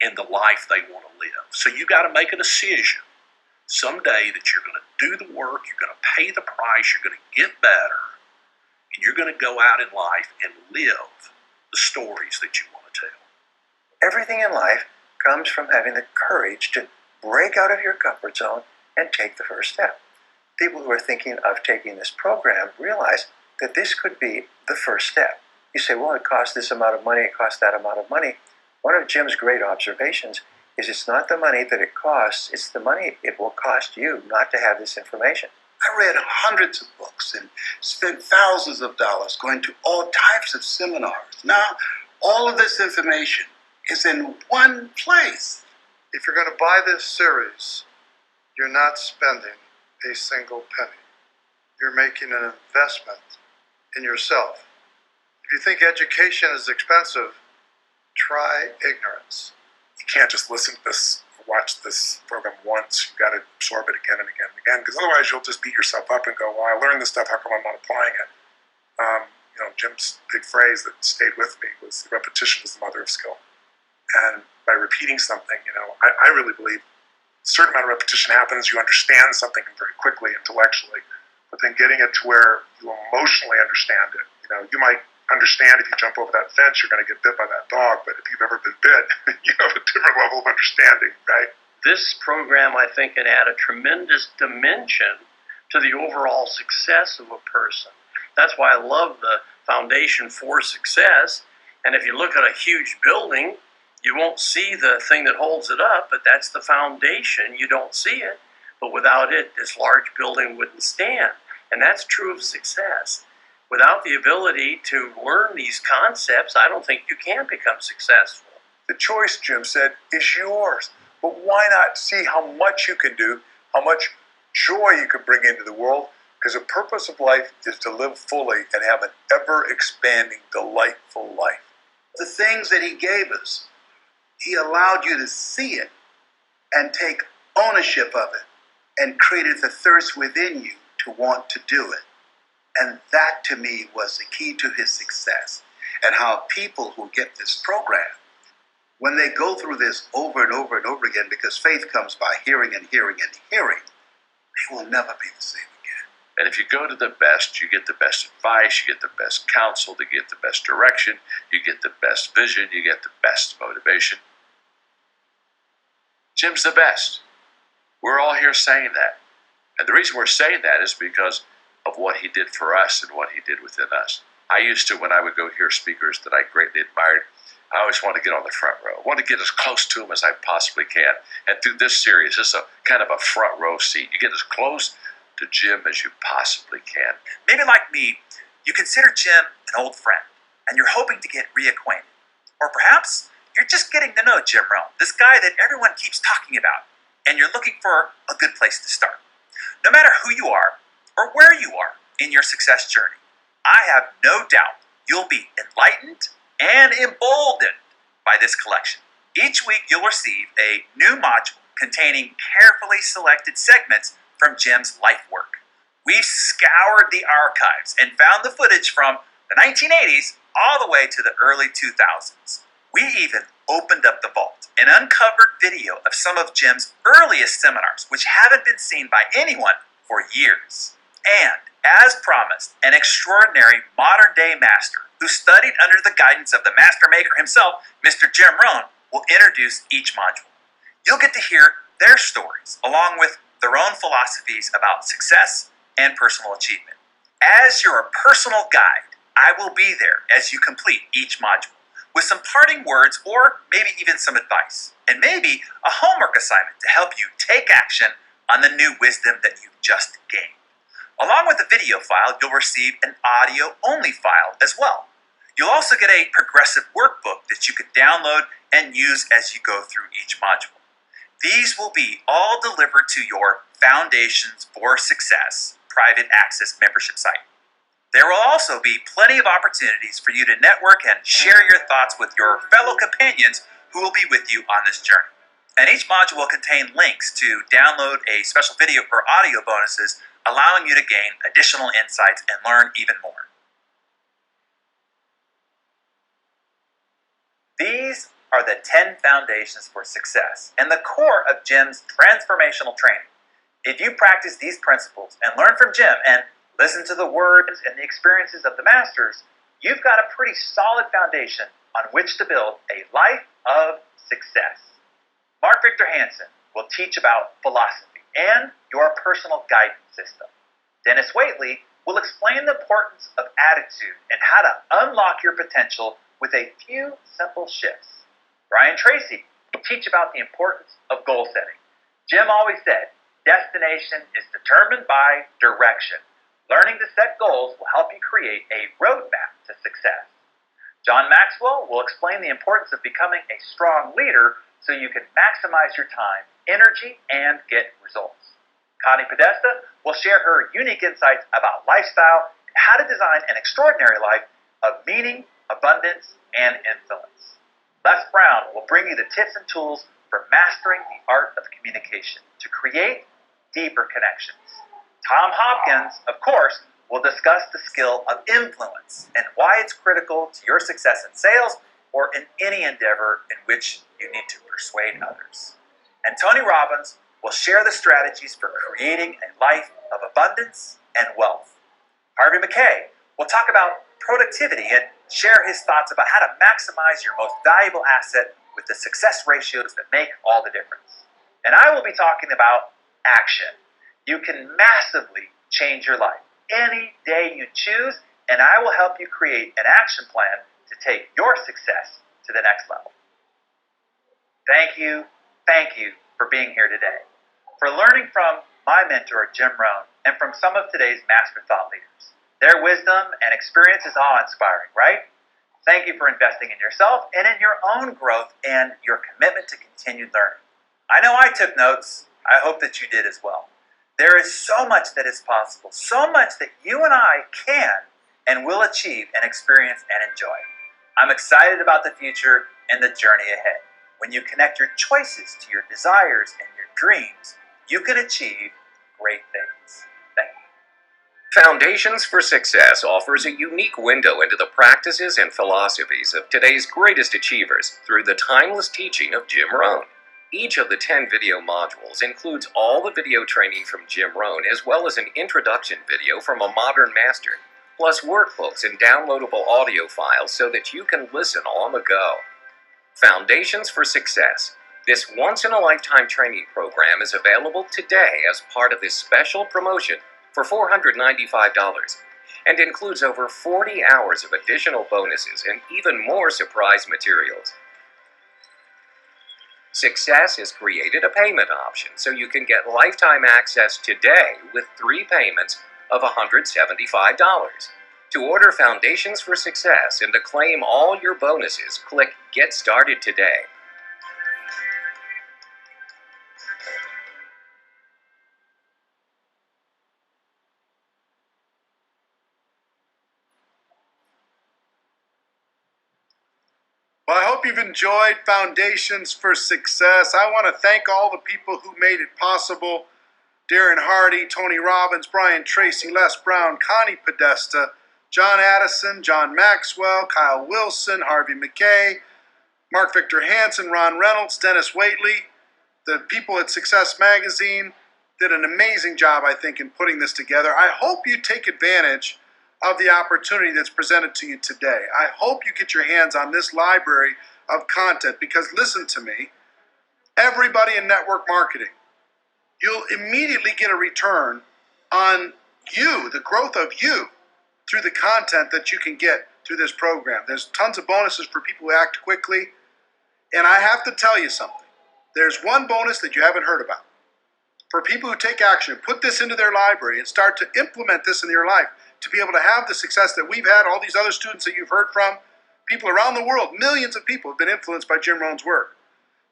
and the life they want to live. So you got to make a decision someday that you're going to do the work, you're going to pay the price, you're going to get better, and you're going to go out in life and live the stories that you want to tell. Everything in life comes from having the courage to break out of your comfort zone and take the first step. People who are thinking of taking this program realize that this could be the first step. You say, well, it costs this amount of money, it costs that amount of money. One of Jim's great observations is it's not the money that it costs, it's the money it will cost you not to have this information. I read hundreds of books and spent thousands of dollars going to all types of seminars. Now, all of this information is in one place. If you're going to buy this series, you're not spending a single penny. You're making an investment in yourself. If you think education is expensive, try ignorance. You can't just listen to this, watch this program once. You got to absorb it again and again and again, because otherwise you'll just beat yourself up and go, well, I learned this stuff, how come I'm not applying it? Jim's big phrase that stayed with me was repetition is the mother of skill. And by repeating something, I really believe a certain amount of repetition happens, you understand something very quickly intellectually, but then getting it to where you emotionally understand it. You might understand if you jump over that fence, you're going to get bit by that dog, but if you've ever been bit, you have a different level of understanding, right? This program, I think, can add a tremendous dimension to the overall success of a person. That's why I love the Foundation for Success. And if you look at a huge building, You won't see the thing that holds it up, but that's the foundation. You don't see it, but without it, this large building wouldn't stand. And that's true of success. Without the ability to learn these concepts, I don't think you can become successful. The choice, Jim said, is yours. But why not see how much you can do, how much joy you can bring into the world? Because the purpose of life is to live fully and have an ever-expanding, delightful life. The things that he gave us, he allowed you to see it and take ownership of it and created the thirst within you to want to do it. And that, to me, was the key to his success. And how people who get this program, when they go through this over and over and over again, because faith comes by hearing and hearing and hearing, they will never be the same again. And if you go to the best, you get the best advice, you get the best counsel, you get the best direction, you get the best vision, you get the best motivation. Jim's the best. We're all here saying that. And the reason we're saying that is because of what he did for us and what he did within us. I used to, when I would go hear speakers that I greatly admired, I always want to get on the front row. I want to get as close to him as I possibly can. And through this series, it's a kind of a front row seat. You get as close to Jim as you possibly can. Maybe like me, you consider Jim an old friend, and you're hoping to get reacquainted. Or perhaps you're just getting to know Jim Rohn, this guy that everyone keeps talking about, and you're looking for a good place to start. No matter who you are, or where you are in your success journey, I have no doubt you'll be enlightened and emboldened by this collection. Each week you'll receive a new module containing carefully selected segments from Jim's life work. We've scoured the archives and found the footage from the 1980s all the way to the early 2000s. We even opened up the vault and uncovered video of some of Jim's earliest seminars, which haven't been seen by anyone for years. And, as promised, an extraordinary modern-day master who studied under the guidance of the master maker himself, Mr. Jim Rohn, will introduce each module. You'll get to hear their stories, along with their own philosophies about success and personal achievement. As your personal guide, I will be there as you complete each module, with some parting words or maybe even some advice, and maybe a homework assignment to help you take action on the new wisdom that you've just gained. Along with the video file, you'll receive an audio-only file as well. You'll also get a progressive workbook that you can download and use as you go through each module. These will be all delivered to your Foundations for Success private access membership site. There will also be plenty of opportunities for you to network and share your thoughts with your fellow companions who will be with you on this journey. And each module will contain links to download a special video or audio bonuses, allowing you to gain additional insights and learn even more. These are the 10 foundations for success and the core of Jim's transformational training. If you practice these principles and learn from Jim and listen to the words and the experiences of the masters, you've got a pretty solid foundation on which to build a life of success. Mark Victor Hansen will teach about philosophy and your personal guidance system. Dennis Waitley will explain the importance of attitude and how to unlock your potential with a few simple shifts. Brian Tracy will teach about the importance of goal setting. Jim always said, destination is determined by direction. Learning to set goals will help you create a roadmap to success. John Maxwell will explain the importance of becoming a strong leader so you can maximize your time, energy, and get results. Connie Podesta will share her unique insights about lifestyle and how to design an extraordinary life of meaning, abundance, and influence. Les Brown will bring you the tips and tools for mastering the art of communication to create deeper connections. Tom Hopkins, of course, will discuss the skill of influence and why it's critical to your success in sales or in any endeavor in which you need to persuade others. And Tony Robbins will share the strategies for creating a life of abundance and wealth. Harvey McKay will talk about productivity and share his thoughts about how to maximize your most valuable asset with the success ratios that make all the difference. And I will be talking about action. You can massively change your life any day you choose, and I will help you create an action plan to take your success to the next level. Thank you for being here today, for learning from my mentor, Jim Rohn, and from some of today's master thought leaders. Their wisdom and experience is awe-inspiring, right? Thank you for investing in yourself and in your own growth and your commitment to continued learning. I know I took notes. I hope that you did as well. There is so much that is possible, so much that you and I can and will achieve and experience and enjoy. I'm excited about the future and the journey ahead. When you connect your choices to your desires and your dreams, you can achieve great things. Thank you. Foundations for Success offers a unique window into the practices and philosophies of today's greatest achievers through the timeless teaching of Jim Rohn. Each of the 10 video modules includes all the video training from Jim Rohn, as well as an introduction video from a modern master, plus workbooks and downloadable audio files so that you can listen on the go. Foundations for Success. This once-in-a-lifetime training program is available today as part of this special promotion for $495 and includes over 40 hours of additional bonuses and even more surprise materials. Success has created a payment option so you can get lifetime access today with 3 payments of $175. To order Foundations for Success and to claim all your bonuses, click Get Started today. Well, I hope you've enjoyed Foundations for Success. I want to thank all the people who made it possible. Darren Hardy, Tony Robbins, Brian Tracy, Les Brown, Connie Podesta, John Addison, John Maxwell, Kyle Wilson, Harvey McKay, Mark Victor Hansen, Ron Reynolds, Dennis Waitley. The people at Success Magazine did an amazing job, I think, in putting this together. I hope you take advantage of the opportunity that's presented to you today. I hope you get your hands on this library of content because, listen to me, everybody in network marketing, you'll immediately get a return on you, the growth of you, through the content that you can get through this program. There's tons of bonuses for people who act quickly. And I have to tell you something. There's one bonus that you haven't heard about. For people who take action and put this into their library and start to implement this in your life, to be able to have the success that we've had, all these other students that you've heard from, people around the world, millions of people have been influenced by Jim Rohn's work.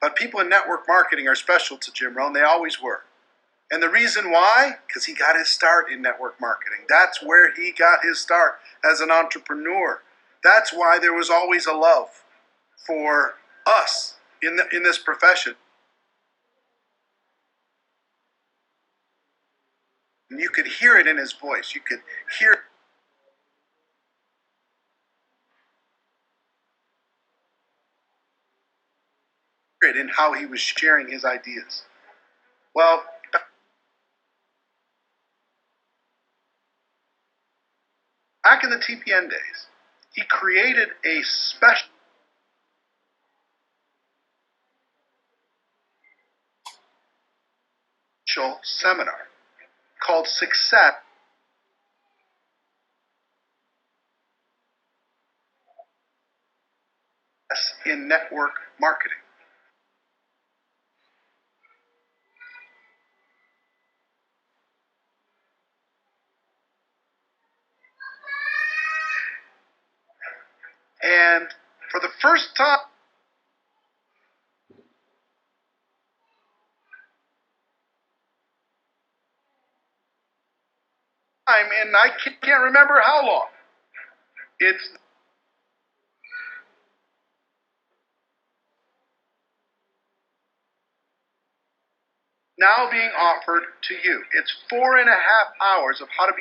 But people in network marketing are special to Jim Rohn. They always were. And the reason why? Because he got his start in network marketing. That's where he got his start as an entrepreneur. That's why there was always a love for us in this profession. And you could hear it in his voice. You could hear it in how he was sharing his ideas. Well, back in the TPN days, he created a special seminar called Success in Network Marketing. And for the first time, and I can't remember how long, it's now being offered to you. It's 4.5 hours of how to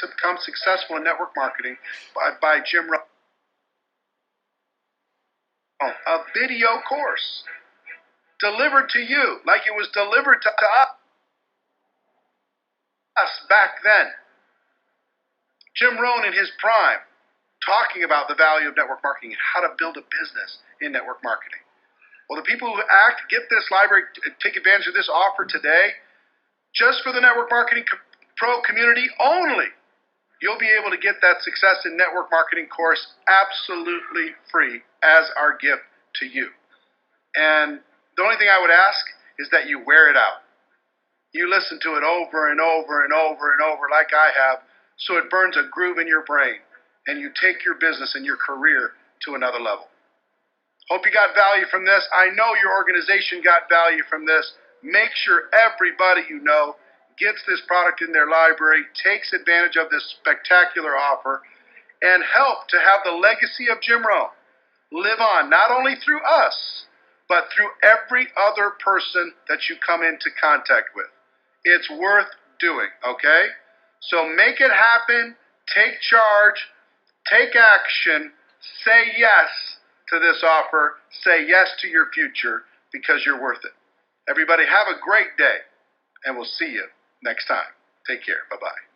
become successful in network marketing by Jim Rohn. A video course delivered to you like it was delivered to us back then. Jim Rohn in his prime, talking about the value of network marketing and how to build a business in network marketing. Well, the people who act, get this library, take advantage of this offer today, just for the Network Marketing Pro community only. you'll be able to get that Success in Network Marketing course absolutely free as our gift to you. And the only thing I would ask is that you wear it out. You listen to it over and over and over and over like I have, so it burns a groove in your brain and you take your business and your career to another level. Hope you got value from this. I know your organization got value from this. Make sure everybody you know gets this product in their library, takes advantage of this spectacular offer, and help to have the legacy of Jim Rohn live on, not only through us, but through every other person that you come into contact with. It's worth doing, okay? So make it happen, take charge, take action, say yes to this offer, say yes to your future, because you're worth it. Everybody have a great day, and we'll see you next time. Take care. Bye-bye.